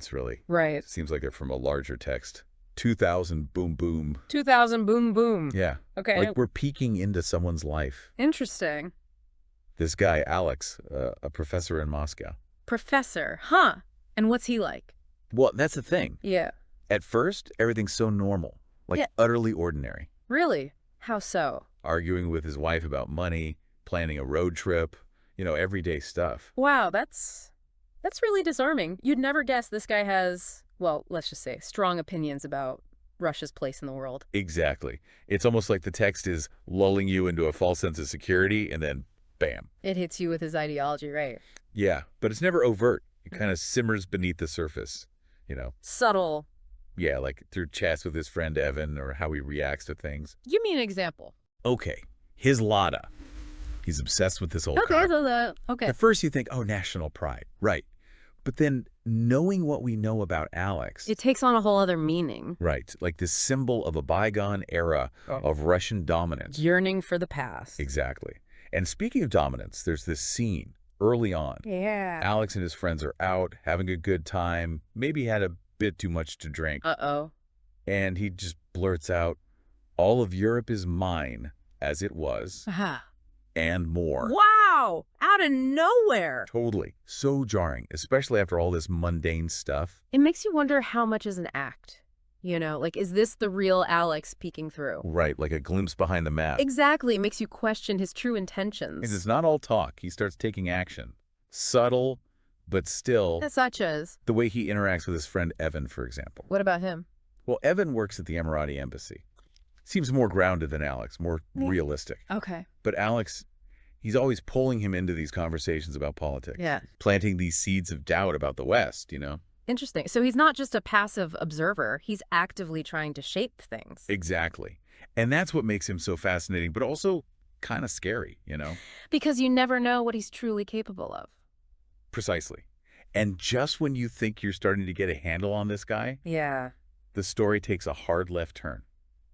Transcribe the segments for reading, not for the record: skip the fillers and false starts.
It's really, Right. seems like they're from a larger text. 2000 boom boom. 2000 boom boom. Yeah. Okay. Like we're peeking into someone's life. Interesting. This guy, Alex, a professor in Moscow. Professor. Huh. And what's he like? Well, that's the thing. Yeah. At first, everything's so normal, like Yeah. utterly ordinary. Really? How so? Arguing with his wife about money, planning a road trip, everyday stuff. Wow, that's really disarming. You'd never guess this guy has, well, let's just say, strong opinions about Russia's place in the world. Exactly. It's almost like the text is lulling you into a false sense of security and then bam. It hits you with his ideology, right? Yeah, but it's never overt. It kind of simmers beneath the surface. Subtle. Yeah, like through chats with his friend Evan or how he reacts to things. Give me an example. Okay, his Lada. He's obsessed with this old car. Okay. At first you think, oh, national pride. Right. But then knowing what we know about Alex. It takes on a whole other meaning. Right. Like this symbol of a bygone era of Russian dominance. Yearning for the past. Exactly. And speaking of dominance, there's this scene early on. Yeah. Alex and his friends are out, having a good time, maybe had a bit too much to drink. Uh-oh. And he just blurts out, all of Europe is mine, as it was, Aha. and more. Wow! Out of nowhere! Totally. So jarring, especially after all this mundane stuff. It makes you wonder how much is an act. Like, is this the real Alex peeking through? Right, like a glimpse behind the map. Exactly. It makes you question his true intentions. And it's not all talk. He starts taking action. Subtle, but still. Such as? The way he interacts with his friend Evan, for example. What about him? Well, Evan works at the Emirati embassy. Seems more grounded than Alex, more realistic. Okay. But Alex, he's always pulling him into these conversations about politics. Yeah. Planting these seeds of doubt about the West. Interesting. So he's not just a passive observer. He's actively trying to shape things. Exactly. And that's what makes him so fascinating, but also kind of scary. Because you never know what he's truly capable of. Precisely. And just when you think you're starting to get a handle on this guy, Yeah. the story takes a hard left turn.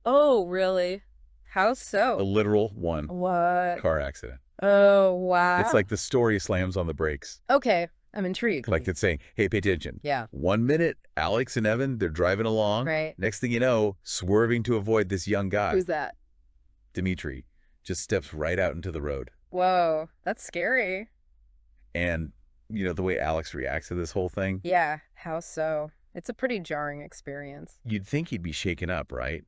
Oh, really? How A so? literal one What? car accident. Oh, wow. It's like the story slams on the brakes. Okay, I'm intrigued. Like it's saying, hey, pay attention. Yeah. 1 minute, Alex and Evan, they're driving along. Right. Next thing you know, swerving to avoid this young guy. Who's that? Dimitri just steps right out into the road. Whoa, that's scary. And, the way Alex reacts to this whole thing, Yeah, how so? It's a pretty jarring experience. you'd think he'd be shaken up, right?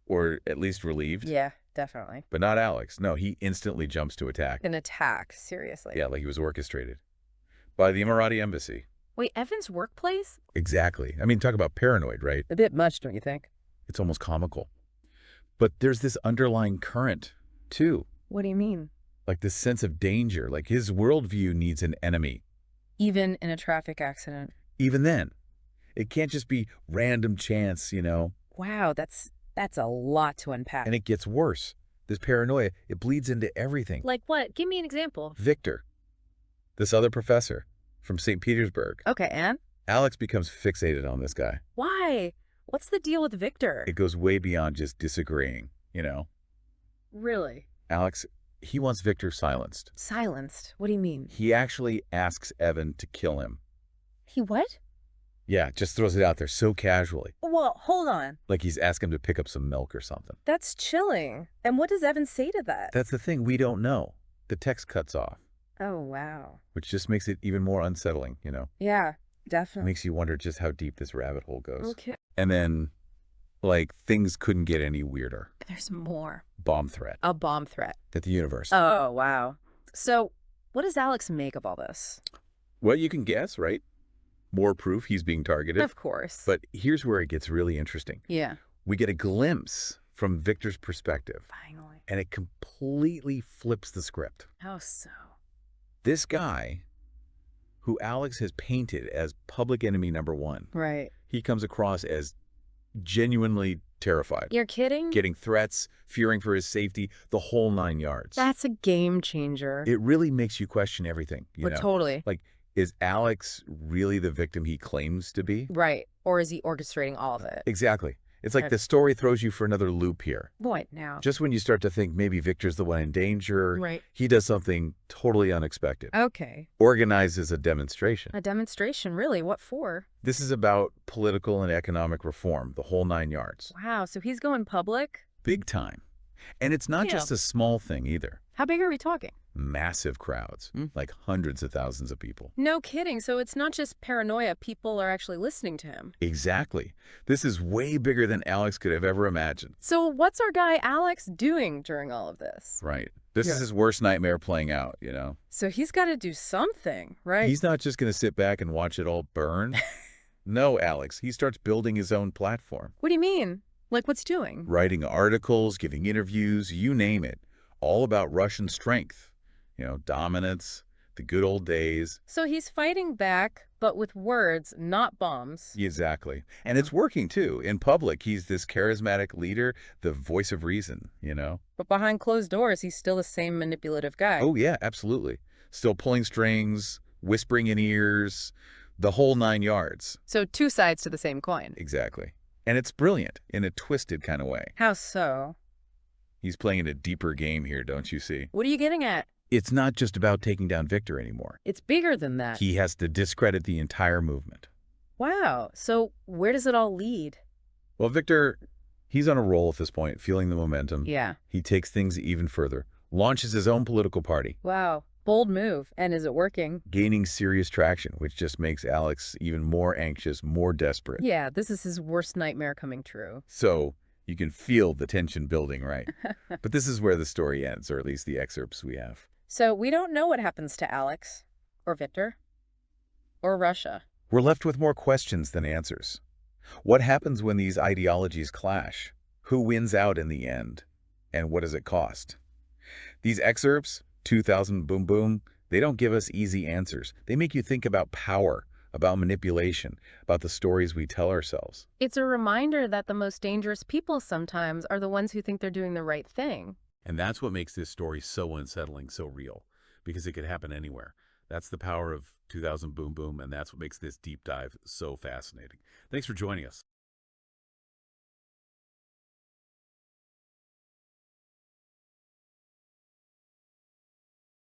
Or at least relieved. Yeah, definitely. But not Alex. No, he instantly jumps to attack. An attack, seriously. Yeah, like he was orchestrated. By the Emirati embassy. Wait, Evan's workplace? Exactly. I mean, talk about paranoid, right? A bit much, don't you think? It's almost comical. But there's this underlying current, too. What do you mean? Like this sense of danger. Like his worldview needs an enemy. Even in a traffic accident. Even then. It can't just be random chance. Wow, that's a lot to unpack. And it gets worse. This paranoia, it bleeds into everything. Like what? Give me an example. Victor, this other professor from St. Petersburg. Okay, and? Alex becomes fixated on this guy. Why? What's the deal with Victor? It goes way beyond just disagreeing. Really? Alex, he wants Victor silenced. Silenced? What do you mean? He actually asks Evan to kill him. He what? Yeah, just throws it out there so casually. Well, hold on. Like he's asking him to pick up some milk or something. That's chilling. And what does Evan say to that? That's the thing, we don't know. The text cuts off, Oh, wow. which just makes it even more unsettling. Yeah, It definitely. makes you wonder just how deep this rabbit hole goes. Okay. And then, things couldn't get any weirder. There's more. Bomb threat A bomb threat. at the universe. Oh, wow. So, what does Alex make of all this? Well, you can guess, right? More proof he's being targeted. Of course. But here's where it gets really interesting. Yeah. We get a glimpse from Victor's perspective, Finally. and it completely flips the script. How so? This guy, who Alex has painted as public enemy number one, Right. he comes across as genuinely terrified. You're kidding? Getting threats, fearing for his safety, the whole 9 yards. That's a game changer. It really makes you question everything, you know? Totally. Like, is Alex really the victim he claims to be? Right. Or is he orchestrating all of it? Exactly. It's like the story throws you for another loop here. What now? Just when you start to think maybe Victor's the one in danger, Right. he does something totally unexpected. Okay. Organizes a demonstration. A demonstration, really? What for? This is about political and economic reform, the whole 9 yards. Wow, so he's going public? Big time. And it's not just a small thing either. How big are we talking? Massive crowds, like hundreds of thousands of people. No kidding. So it's not just paranoia. People are actually listening to him. Exactly. This is way bigger than Alex could have ever imagined. So what's our guy Alex doing during all of this? Right. This is his worst nightmare playing out, you know? So he's got to do something, right? He's not just going to sit back and watch it all burn. No, Alex. He starts building his own platform. What do you mean? Like what's he doing? Writing articles, giving interviews, you name it. All about Russian strength. You know, dominance, the good old days. So he's fighting back, but with words, not bombs. Exactly. And it's working, too. In public, he's this charismatic leader, the voice of reason, you know? But behind closed doors, he's still the same manipulative guy. Oh, yeah, absolutely. Still pulling strings, whispering in ears, the whole 9 yards. So two sides to the same coin. Exactly. And it's brilliant in a twisted kind of way. How so? He's playing a deeper game here, don't you see? What are you getting at? It's not just about taking down Victor anymore. It's bigger than that. He has to discredit the entire movement. Wow. So where does it all lead? Well, Victor, he's on a roll at this point, feeling the momentum. Yeah. He takes things even further, launches his own political party. Wow. Bold move. And is it working? Gaining serious traction, which just makes Alex even more anxious, more desperate. Yeah, this is his worst nightmare coming true. So you can feel the tension building, right? But this is where the story ends, or at least the excerpts we have. So we don't know what happens to Alex, or Victor, or Russia. We're left with more questions than answers. What happens when these ideologies clash? Who wins out in the end? And what does it cost? These excerpts, 2000 Boom Boom, they don't give us easy answers. They make you think about power, about manipulation, about the stories we tell ourselves. It's a reminder that the most dangerous people sometimes are the ones who think they're doing the right thing. And that's what makes this story so unsettling, so real, because it could happen anywhere. That's the power of 2000 Boom Boom, and that's what makes this deep dive so fascinating. Thanks for joining us.